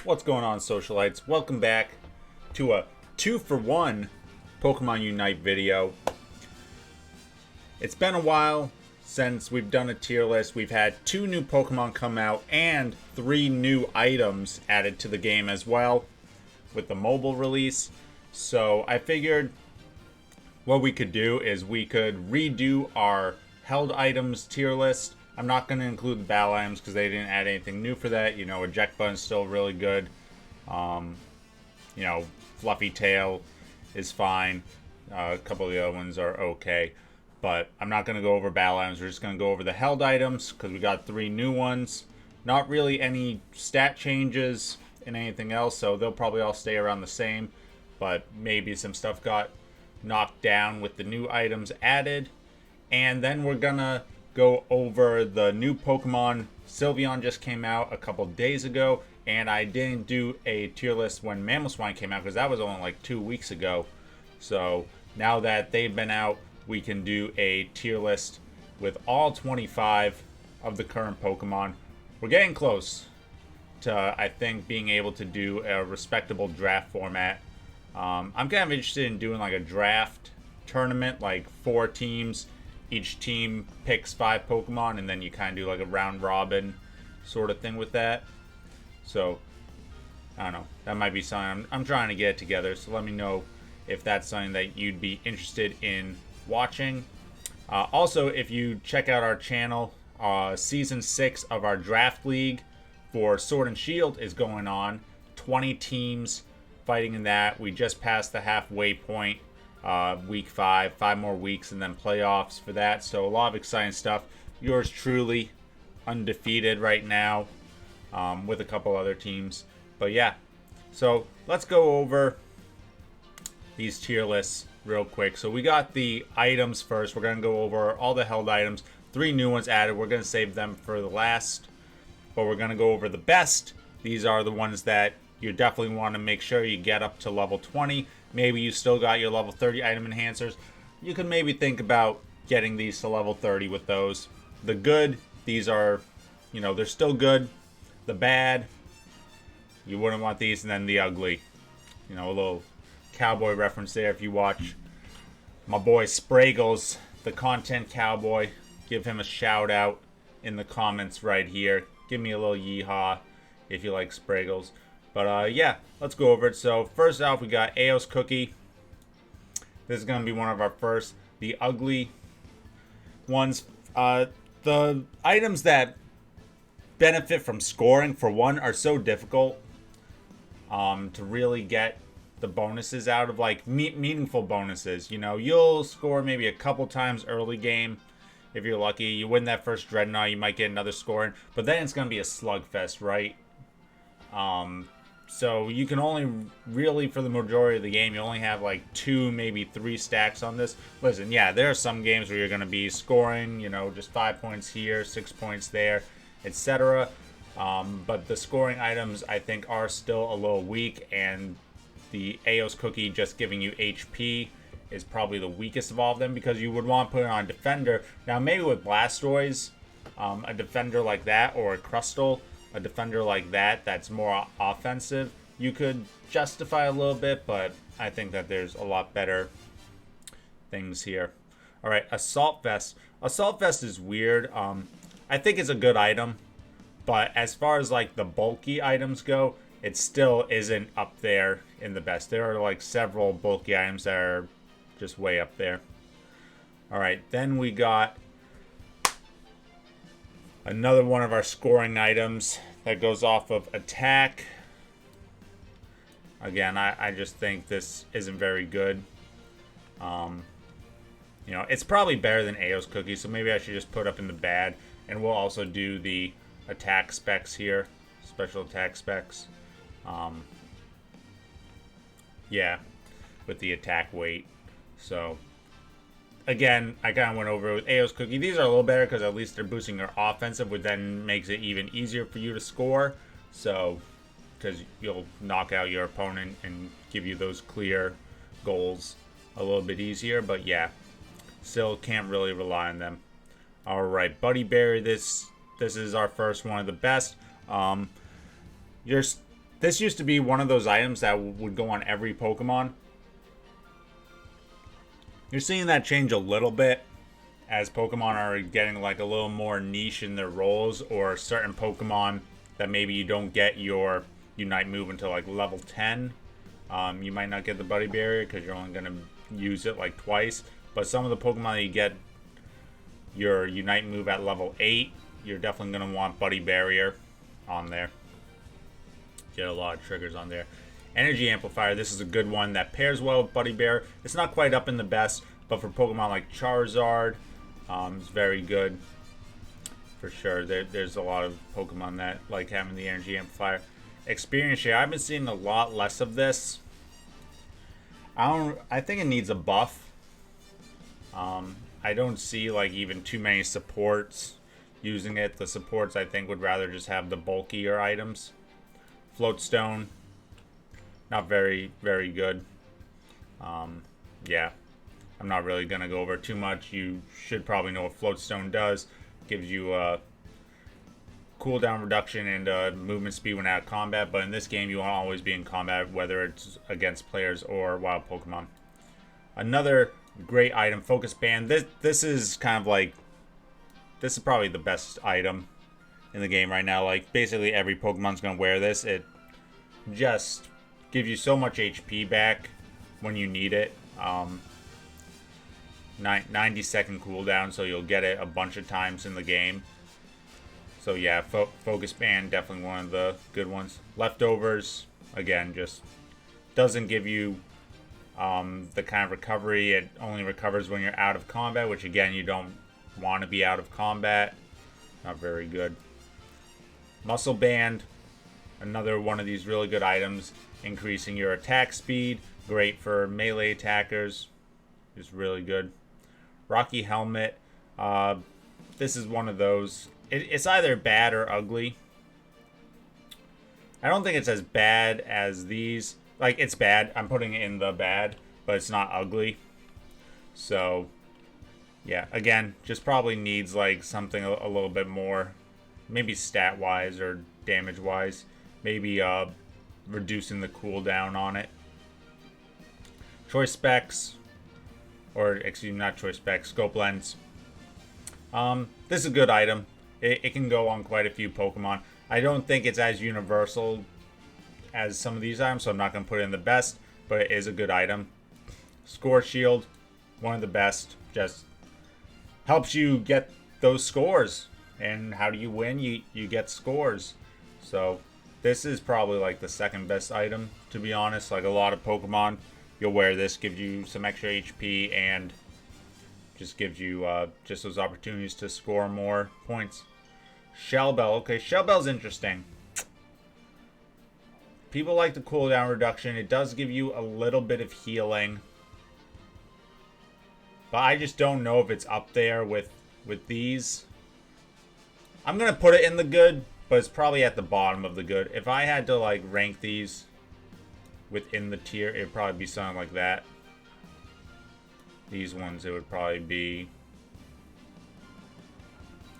What's going on, Socialites? Welcome back to a 2-for-1 Pokemon Unite video. It's been a while since we've done a tier list. We've had 2 new Pokemon come out and 3 new items added to the game as well with the mobile release. So I figured what we could do is we could redo our held items tier list. I'm not going to include the battle items because they didn't add anything new for that. You know, Eject Button's still really good. You know, Fluffy Tail is fine. A couple of the other ones are okay. But I'm not going to go over battle items. We're just going to go over the held items because we got 3 new ones. Not really any stat changes in anything else, so they'll probably all stay around the same. But maybe some stuff got knocked down with the new items added. And then we're going to go over the new Pokemon. Sylveon just came out a couple days ago, and I didn't do a tier list when Mamoswine came out because that was only like 2 weeks ago. So now that they've been out, we can do a tier list with all 25 of the current Pokemon. We're getting close to, I think, being able to do a respectable draft format. I'm kind of interested in doing like a draft tournament, like 4 teams. Each team picks 5 Pokemon, and then you kind of do like a round robin sort of thing with that. So, I don't know. That might be something. I'm trying to get it together, so let me know if that's something that you'd be interested in watching. Also, if you check out our channel, Season 6 of our Draft League for Sword and Shield is going on. 20 teams fighting in that. We just passed the halfway point. Week 5 more weeks, and then playoffs for that. So a lot of exciting stuff. Yours truly undefeated right now, with a couple other teams. But yeah, so let's go over these tier lists real quick. So we got the items first. We're going to go over all the held items. 3 new ones added. We're going to save them for the last, but we're going to go over the best. These are the ones that you definitely want to make sure you get up to level 20. Maybe you still got your level 30 item enhancers. You can maybe think about getting these to level 30 with those. The good, these are, you know, they're still good. The bad, you wouldn't want these. And then the ugly, you know, a little cowboy reference there. If you watch my boy Spraggles, the content cowboy, give him a shout out in the comments right here. Give me a little yeehaw if you like Spraggles. But yeah, let's go over it. So first off, we got Eos Cookie. This is going to be one of our first. The ugly ones. The items that benefit from scoring, for one, are so difficult to really get the bonuses out of, like meaningful bonuses. You know, you'll score maybe a couple times early game. If you're lucky, you win that first Dreadnought, you might get another scoring. But then it's going to be a slugfest, right? So you can only really, for the majority of the game, you only have like 2, maybe 3 stacks on this. Listen, yeah, there are some games where you're going to be scoring, you know, just 5 points here, 6 points there, etc. But the scoring items, I think, are still a little weak, and the Eos Cookie just giving you HP is probably the weakest of all of them, because you would want to put it on a defender. Now, maybe with Blastoise, a defender like that, or a Crustal, a defender like that that's more offensive, you could justify a little bit, but I think that there's a lot better things here. All right, Assault Vest. Assault Vest is weird. I think it's a good item, but as far as like the bulky items go, it still isn't up there in the best. There are like several bulky items that are just way up there. All right, then we got another one of our scoring items that goes off of attack. Again, I just think this isn't very good. You know, it's probably better than Eos Cookie, so maybe I should just put up in the bad. And we'll also do the attack specs here, special attack specs. Yeah, with the attack weight. So again, I kind of went over it with Eos Cookie. These are a little better because at least they're boosting your offensive, which then makes it even easier for you to score. So, because you'll knock out your opponent and give you those clear goals a little bit easier. But yeah, still can't really rely on them. All right, Buddy Berry. This is our first one of the best. You're This used to be one of those items that would go on every Pokemon. You're seeing that change a little bit as Pokemon are getting like a little more niche in their roles, or certain Pokemon that maybe you don't get your Unite move until like level 10. You might not get the Buddy Barrier because you're only going to use it like twice. But some of the Pokemon that you get your Unite move at level 8, you're definitely going to want Buddy Barrier on there. Get a lot of triggers on there. Energy Amplifier, this is a good one that pairs well with Buddy Bear. It's not quite up in the best, but for Pokemon like Charizard, it's very good. For sure, there's a lot of Pokemon that like having the Energy Amplifier. Experience Share, I've been seeing a lot less of this. I think it needs a buff. I don't see like even too many supports using it. The supports I think would rather just have the bulkier items. Floatstone, not very good. Yeah, I'm not really gonna go over too much. You should probably know what Floatstone does. Gives you a cooldown reduction and movement speed when out of combat, but in this game you want to always be in combat, whether it's against players or wild Pokemon. Another great item, Focus Band. This is kind of like, this is probably the best item in the game right now. Like basically every Pokemon's gonna wear this. It just gives you so much HP back when you need it. 90-second cooldown, so you'll get it a bunch of times in the game. So yeah, Focus Band, definitely one of the good ones. Leftovers, again, just doesn't give you the kind of recovery. It only recovers when you're out of combat, which again, you don't want to be out of combat. Not very good. Muscle Band, another one of these really good items, increasing your attack speed. Great for melee attackers. Is really good. Rocky Helmet. This is one of those. It's either bad or ugly. I don't think it's as bad as these. Like, it's bad. I'm putting it in the bad, but it's not ugly. So, yeah. Again, just probably needs, like, something a little bit more. Maybe stat-wise or damage-wise. Maybe reducing the cooldown on it. Choice Specs. Or, excuse me, not Choice Specs. Scope Lens. This is a good item. It can go on quite a few Pokemon. I don't think it's as universal as some of these items, so I'm not going to put it in the best, but it is a good item. Score Shield, one of the best. Just helps you get those scores. And how do you win? You get scores. So this is probably like the second best item, to be honest. Like a lot of Pokemon, you'll wear this, gives you some extra HP, and just gives you just those opportunities to score more points. Shell Bell. Okay, Shell Bell's interesting. People like the cooldown reduction. It does give you a little bit of healing. But I just don't know if it's up there with these. I'm going to put it in the good, but it's probably at the bottom of the good. If I had to like rank these within the tier, it'd probably be something like that. These ones, it would probably be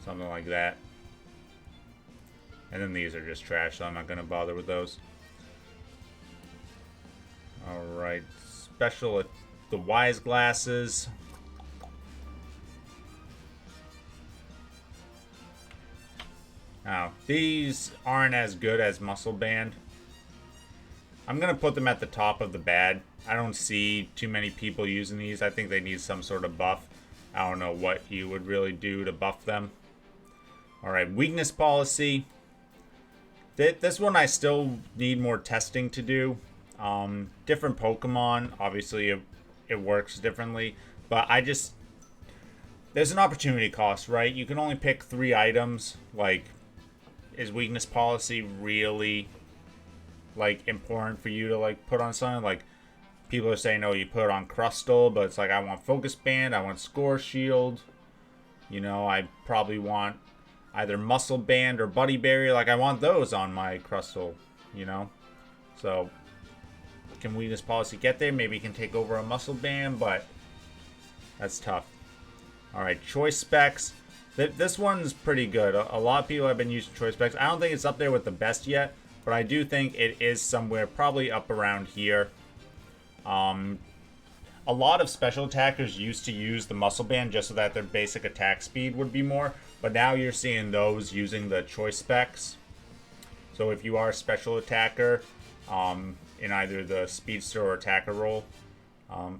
something like that. And then these are just trash, so I'm not going to bother with those. Alright, special, the Wise Glasses. Now, these aren't as good as Muscle Band. I'm going to put them at the top of the bad. I don't see too many people using these. I think they need some sort of buff. I don't know what you would really do to buff them. Alright, Weakness Policy. This one I still need more testing to do. Different Pokemon, obviously it works differently. But there's an opportunity cost, right? You can only pick 3 items. Like, is Weakness Policy really like important for you to like put on something? Like, people are saying, oh, you put it on Crustal, but it's like, I want Focus Band, I want Score Shield. You know, I probably want either Muscle Band or Buddy Barrier. Like, I want those on my Crustal, you know? So, can Weakness Policy get there? Maybe it can take over a Muscle Band, but that's tough. Alright, Choice Specs. This one's pretty good. A lot of people have been using Choice Specs. I don't think it's up there with the best yet, but I do think it is somewhere probably up around here. A lot of special attackers used to use the muscle band just so that their basic attack speed would be more, but now you're seeing those using the choice specs. So if you are a special attacker in either the speedster or attacker role,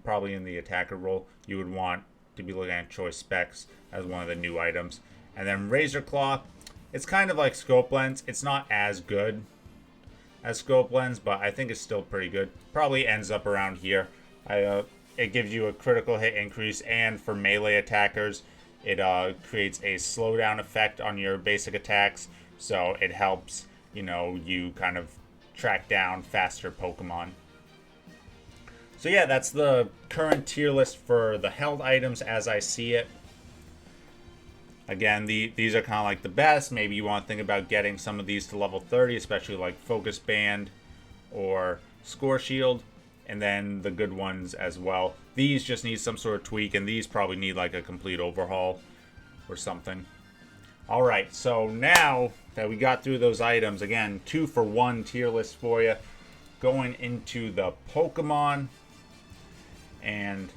probably in the attacker role, you would want to be looking at choice specs as one of the new items. And then Razor Claw, it's kind of like Scope Lens. It's not as good as Scope Lens, but I think it's still pretty good. Probably ends up around here. It gives you a critical hit increase, and for melee attackers, it creates a slowdown effect on your basic attacks, so it helps, you kind of track down faster Pokemon. So yeah, that's the current tier list for the held items as I see it. Again, these are kind of like the best. Maybe you want to think about getting some of these to level 30, especially like Focus Band or Score Shield. And then the good ones as well. These just need some sort of tweak, and these probably need like a complete overhaul or something. Alright, so now that we got through those items, again, 2 for 1 tier list for you. Going into the Pokemon. And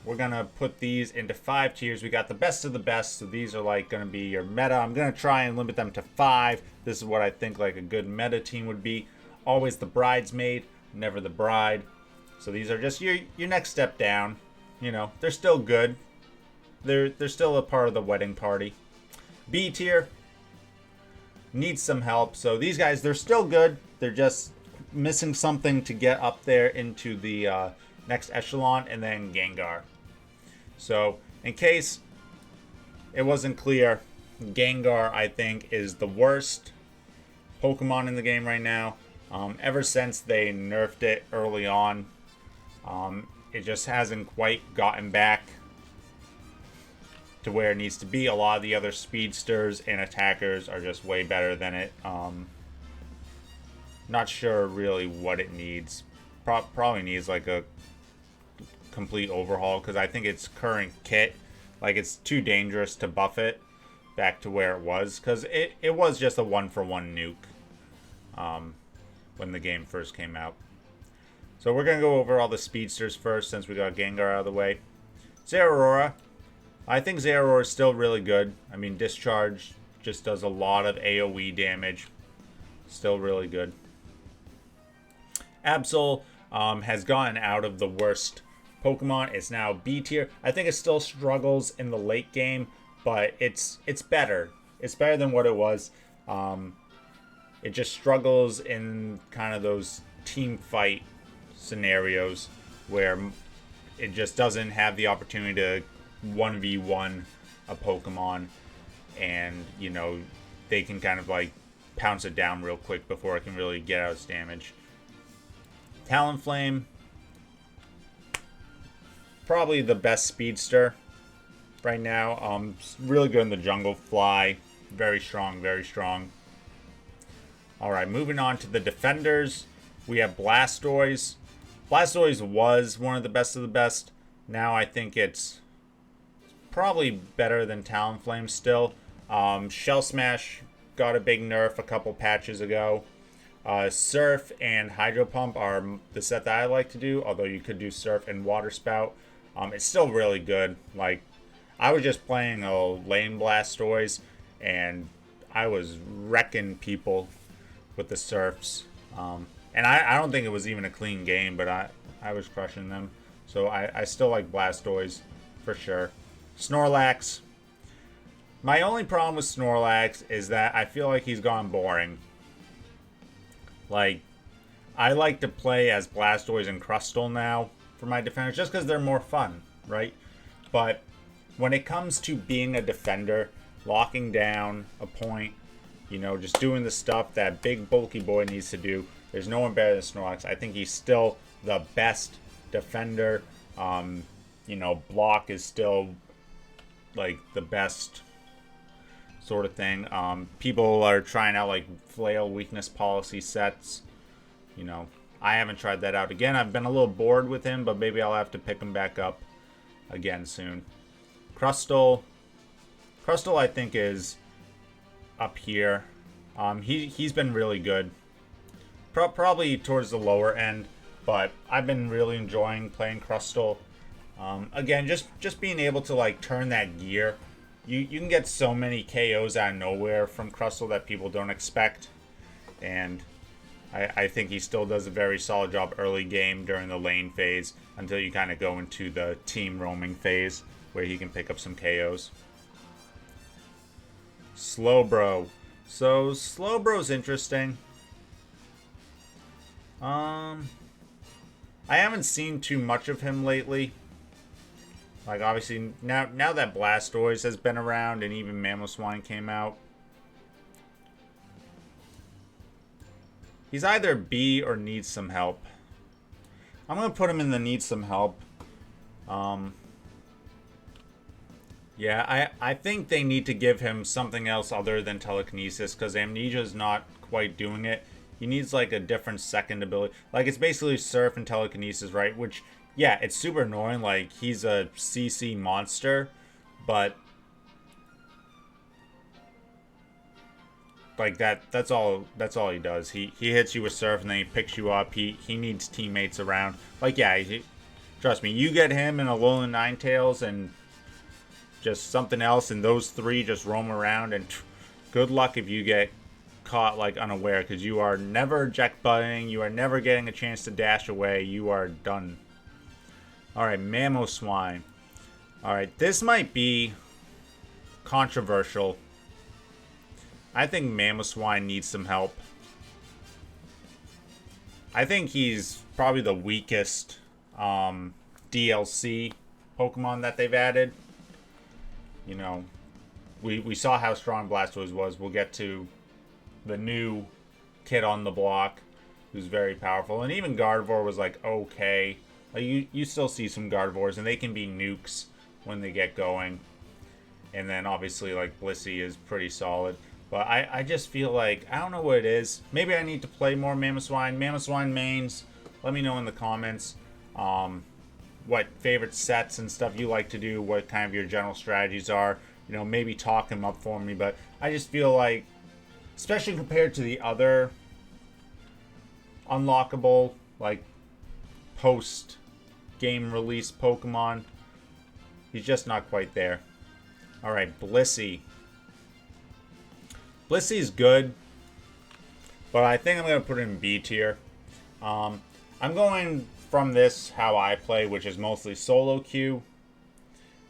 we're going to put these into 5 tiers. We got the best of the best, so these are like going to be your meta. I'm going to try and limit them to 5. This is what I think like a good meta team would be. Always the bridesmaid, never the bride. So these are just your next step down. They're still good. They're still a part of the wedding party. B tier needs some help. So these guys, they're still good. They're just missing something to get up there into the next echelon, and then Gengar. So in case it wasn't clear, Gengar, I think, is the worst Pokemon in the game right now. Ever since they nerfed it early on, it just hasn't quite gotten back to where it needs to be. A lot of the other speedsters and attackers are just way better than it. Not sure really what it needs. Probably needs like a complete overhaul, because I think its current kit, like, it's too dangerous to buff it back to where it was, because it was just a 1-for-1 nuke when the game first came out. So we're going to go over all the speedsters first, since we got Gengar out of the way. Zeraora. I think Zeraora is still really good. I mean, Discharge just does a lot of AoE damage. Still really good. Absol has gotten out of the worst Pokemon. It's now B tier. I think it still struggles in the late game, but it's better. It's better than what it was. It just struggles in kind of those team fight scenarios where it just doesn't have the opportunity to 1v1 a Pokemon, and they can kind of like pounce it down real quick before it can really get out its damage. Talonflame, probably the best speedster right now. Really good in the jungle. Fly, very strong, very strong. Alright, moving on to the defenders. We have Blastoise. Blastoise was one of the best of the best. Now I think it's probably better than Talonflame still. Shell Smash got a big nerf a couple patches ago. Surf and Hydro Pump are the set that I like to do, although you could do Surf and Water Spout. It's still really good. Like, I was just playing a lane Blastoise, and I was wrecking people with the Surfs. And I don't think it was even a clean game, but I was crushing them. So I still like Blastoise, for sure. Snorlax. My only problem with Snorlax is that I feel like he's gone boring. Like, I like to play as Blastoise and Crustal now for my defenders, just because they're more fun, right? But when it comes to being a defender, locking down a point, just doing the stuff that big bulky boy needs to do, there's no one better than Snorlax. I think he's still the best defender. Block is still like the best sort of thing. People are trying out like flail weakness policy sets. I haven't tried that out. Again, I've been a little bored with him, but maybe I'll have to pick him back up again soon. Crustal I think is up here. He's been really good Probably towards the lower end, but I've been really enjoying playing Crustal. Again, just being able to like turn that gear. You can get so many KOs out of nowhere from Crustal that people don't expect. And I think he still does a very solid job early game during the lane phase until you kind of go into the team roaming phase where he can pick up some KOs. Slowbro. So Slowbro's interesting. I haven't seen too much of him lately. Like, obviously, now that Blastoise has been around and even Mamoswine came out. He's either B or needs some help. I'm going to put him in the needs some help. Yeah, I think they need to give him something else other than telekinesis, because Amnesia is not quite doing it. He needs, like, a different second ability. Like, it's basically Surf and telekinesis, right? Which, yeah, it's super annoying. Like, he's a CC monster, but like that's all he does. He hits you with Surf and then he picks you up. He needs teammates around. Like, yeah, trust me, you get him in a Alolan Ninetales and just something else, and those three just roam around, and good luck if you get caught like unaware, because you are never eject butting, you are never getting a chance to dash away, you are done. Alright, Mamoswine. Alright, this might be controversial. I think Mamoswine needs some help. I think he's probably the weakest DLC Pokemon that they've added. You know, we saw how strong Blastoise was. We'll get to the new kid on the block who's very powerful. And even Gardevoir was like, okay. Like, you still see some Gardevoirs, and they can be nukes when they get going. And then obviously, like, Blissy is pretty solid. But I just feel like, I don't know what it is. Maybe I need to play more Mamoswine. Mamoswine mains, let me know in the comments what favorite sets and stuff you like to do, what kind of your general strategies are. You know, maybe talk him up for me. But I just feel like, especially compared to the other unlockable, like, post-game release Pokemon, he's just not quite there. Alright, Blissy. Blissy's good, but I think I'm going to put it in B tier. I'm going from this how I play, which is mostly solo queue.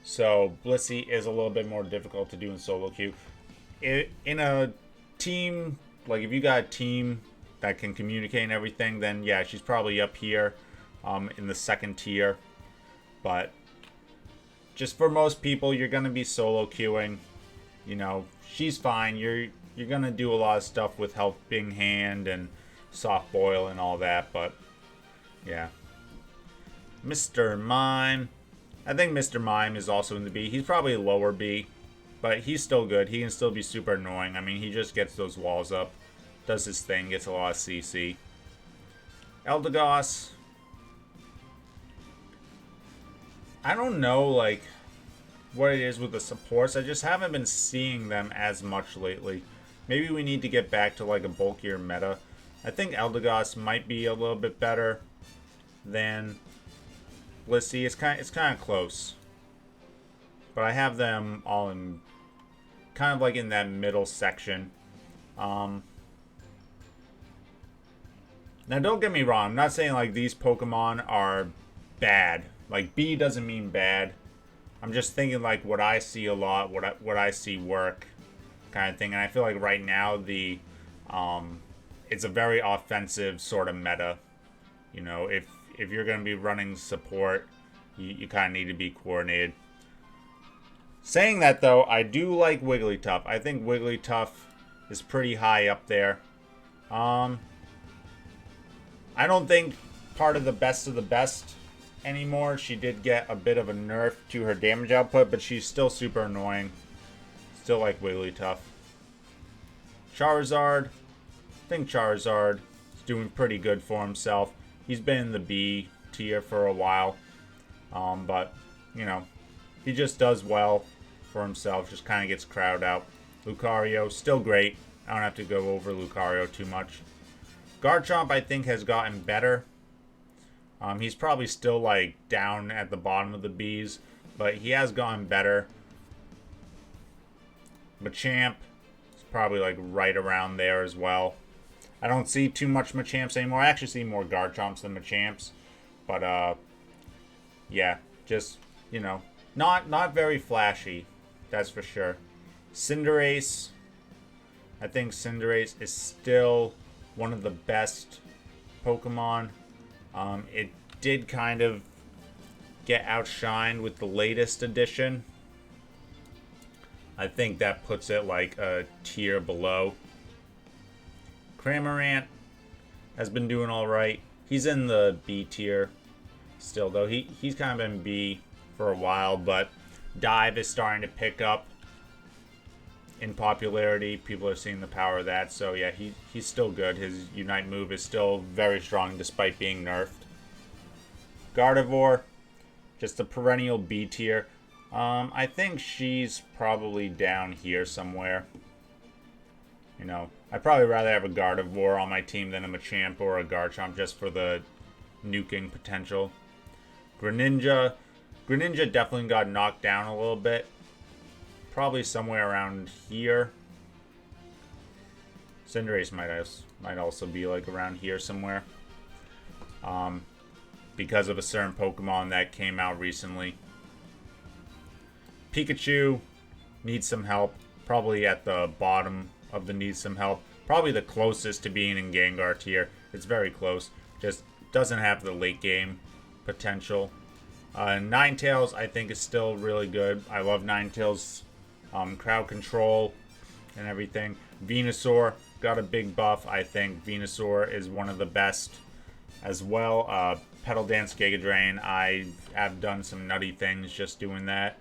So Blissy is a little bit more difficult to do in solo queue. In a team, like if you got a team that can communicate and everything, then yeah, she's probably up here in the second tier. But just for most people, you're going to be solo queuing. You know, she's fine. You're going to do a lot of stuff with helping hand and soft boil and all that, but yeah. Mr. Mime. I think Mr. Mime is also in the B. He's probably lower B, but he's still good. He can still be super annoying. I mean, he just gets those walls up, does his thing, gets a lot of CC. Eldegoss. I don't know, like, what it is with the supports. I just haven't been seeing them as much lately. Maybe we need to get back to, like, a bulkier meta. I think Eldegoss might be a little bit better than Blissy. It's kind of close. But I have them all in kind of like in that middle section. Now, don't get me wrong. I'm not saying like these Pokemon are bad. Like, B doesn't mean bad. I'm just thinking like what I see a lot, what I see work kind of thing. And I feel like right now the it's a very offensive sort of meta. You know, if you're going to be running support, you kind of need to be coordinated. Saying that, though, I do like Wigglytuff. I think Wigglytuff is pretty high up there. I don't think part of the best anymore. She did get a bit of a nerf to her damage output, but she's still super annoying. Still like Wigglytuff. Charizard. I think Charizard is doing pretty good for himself. He's been in the B tier for a while. But, you know, he just does well for himself. Just kind of gets crowd out. Lucario, still great. I don't have to go over Lucario too much. Garchomp, I think, has gotten better. He's probably still, like, down at the bottom of the Bs, but he has gotten better. Machamp is probably, like, right around there as well. I don't see too much Machamps anymore. I actually see more Garchomps than Machamps. But, yeah, just, you know, not very flashy, that's for sure. Cinderace. I think Cinderace is still one of the best Pokemon. It did kind of get outshined with the latest edition. I think that puts it like a tier below. Cramorant has been doing alright. He's in the B tier still, though. He's kind of been B for a while, but Dive is starting to pick up in popularity. People are seeing the power of that. So yeah, he's still good. His Unite move is still very strong despite being nerfed. Gardevoir, just a perennial B tier. I think she's probably down here somewhere. You know, I'd probably rather have a Gardevoir on my team than a Machamp or a Garchomp just for the nuking potential. Greninja definitely got knocked down a little bit. Probably somewhere around here. Cinderace might also be like around here somewhere. Because of a certain Pokemon that came out recently. Pikachu needs some help. Probably at the bottom of the needs some help. Probably the closest to being in Gengar tier. It's very close. Just doesn't have the late game potential. Ninetales I think is still really good. I love Ninetales. Crowd control and everything. Venusaur got a big buff. I think Venusaur is one of the best as well. Petal Dance Giga Drain. I have done some nutty things just doing that.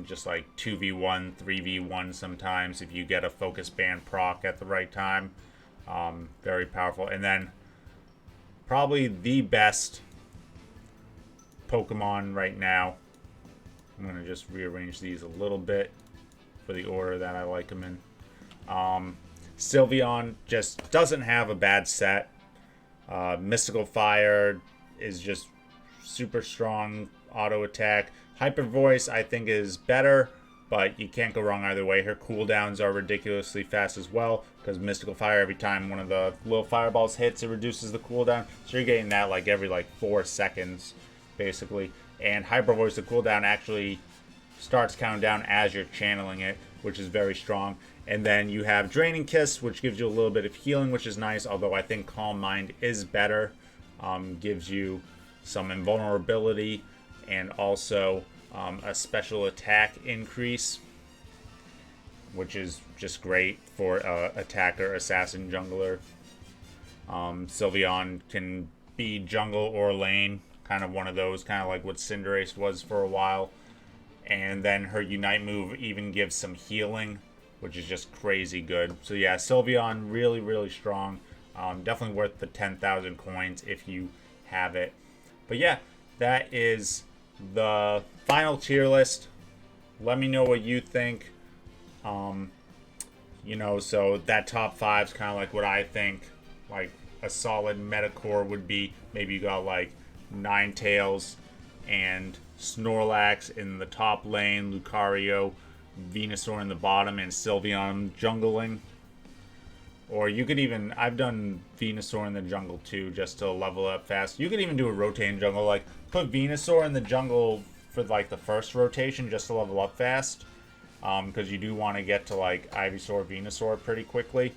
Just like 2v1, 3v1 sometimes if you get a Focus Band proc at the right time. Very powerful. And then probably the best Pokemon right now. I'm going to just rearrange these a little bit for the order that I like them in. Sylveon just doesn't have a bad set. Mystical Fire is just super strong auto attack. Hyper Voice I think is better, but you can't go wrong either way. Her cooldowns are ridiculously fast as well, because Mystical Fire, every time one of the little fireballs hits, it reduces the cooldown. So you're getting that like every 4 seconds, basically. And Hyper Voice, the cooldown actually starts counting down as you're channeling it, which is very strong. And then you have Draining Kiss, which gives you a little bit of healing, which is nice, although I think Calm Mind is better. Gives you some invulnerability and also a special attack increase, which is just great for attacker, assassin, jungler. Sylveon can be jungle or lane, kind of one of those, kind of like what Cinderace was for a while. And then her Unite move even gives some healing, which is just crazy good. So yeah, Sylveon really, really strong. Definitely worth the 10,000 coins if you have it. But yeah, that is the final tier list. Let me know what you think. You know, so that top 5 is kind of like what I think like a solid Metacore would be. Maybe you got like Ninetales and Snorlax in the top lane, Lucario, Venusaur in the bottom, and Sylveon jungling. Or you could even, I've done Venusaur in the jungle too, just to level up fast. You could even do a rotating jungle, like put Venusaur in the jungle for like the first rotation just to level up fast. Because you do want to get to like Ivysaur, Venusaur pretty quickly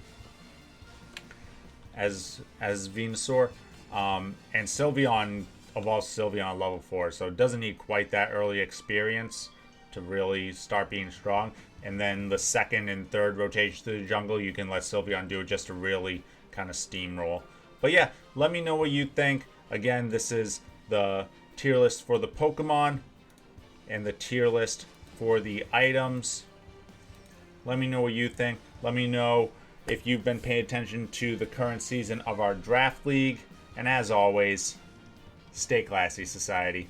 as Venusaur. And Sylveon evolves Sylveon level 4, so it doesn't need quite that early experience to really start being strong. And then the second and third rotation to the jungle, you can let Sylveon do it just to really kind of steamroll. But yeah, let me know what you think. Again, this is the tier list for the Pokemon and the tier list for the items. Let me know what you think. Let me know if you've been paying attention to the current season of our Draft League. And as always, stay classy, society.